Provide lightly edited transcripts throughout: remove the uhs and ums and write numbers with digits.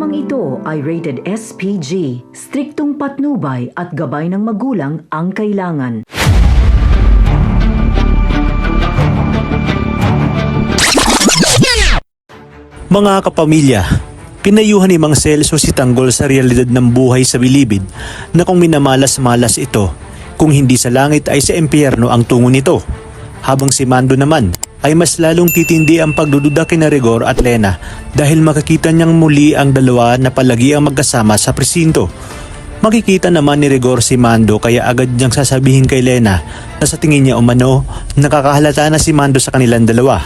Programang ito ay rated SPG, striktong patnubay at gabay ng magulang ang kailangan. Mga kapamilya, pinayuhan ni Mang Celso si Tanggol sa realidad ng buhay sa bilibid na kung minamalas-malas ito, kung hindi sa langit ay sa impyerno ang tungo nito. Habang si Mando naman ay mas lalong titindi ang pagdududa kina Rigor at Lena dahil makikita niyang muli ang dalawa na palagi ang magkasama sa presinto. Makikita naman ni Rigor si Mando kaya agad niyang sasabihin kay Lena na sa tingin niya umano nakakahalata na si Mando sa kanilang dalawa.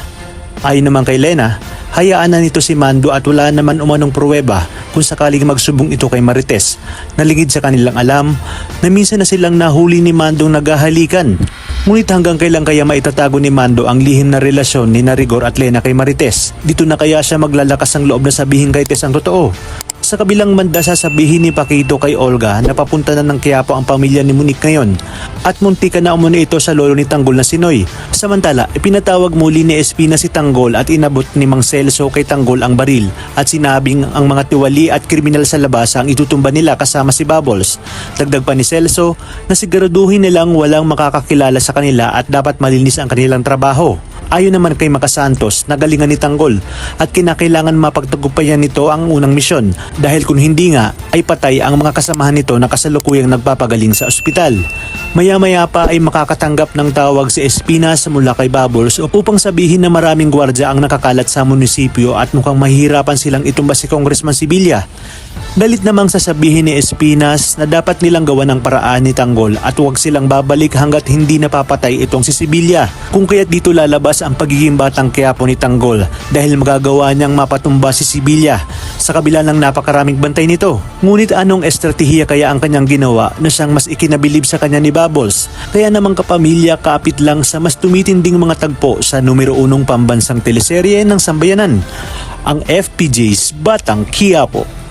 Ayon naman kay Lena, hayaan na nito si Mando at wala naman umanong pruweba kung sakaling magsubong ito kay Marites na lingid sa kanilang alam na minsan na silang nahuli ni Mandong naghahalikan. Ngunit hanggang kailan kaya maitatago ni Mando ang lihim na relasyon ni Rigor at Lena kay Marites? Dito na kaya siya maglalakas ng loob na sabihin kay Tess ang totoo? Sa kabilang banda sasabihin ni Paquito kay Olga na papunta na ng Quiapo ang pamilya ni Monique ngayon at muntika na umano ito sa lolo ni Tanggol na si Noy. Samantala, ipinatawag muli ni Espina si Tanggol at inabot ni Mang Celso kay Tanggol ang baril at sinabing ang mga tiwali at kriminal sa labas ang itutumba nila kasama si Bubbles. Dagdag pa ni Celso na siguraduhin nilang walang makakakilala sa kanila at dapat malinis ang kanilang trabaho. Ayon naman kay Makasantos, nagalingan ni Tanggol at kinakailangan mapagtagumpayan nito ang unang misyon dahil kung hindi nga ay patay ang mga kasamahan nito na kasalukuyang nagpapagaling sa ospital. Maya-maya pa ay makakatanggap ng tawag si Espinas mula kay Bubbles upang sabihin na maraming gwardya ang nakakalat sa munisipyo at mukhang mahihirapan silang itumba si Congressman Sibilya. Galit namang sasabihin ni Espinas na dapat nilang gawan ng paraan ni Tanggol at huwag silang babalik hanggat hindi napapatay itong si Sibilya. Kung kaya't dito lalabas ang pagiging batang Quiapo ni Tanggol dahil magagawa niyang mapatumba si Sibilya sa kabila ng napakaraming bantay nito. Ngunit anong estratehiya kaya ang kanyang ginawa na siyang mas ikinabilib sa kanya ni Bubbles? Kaya namang kapamilya kapit lang sa mas tumitinding mga tagpo sa numero 1 pambansang teleserye ng sambayanan, ang FPJ's Batang Quiapo.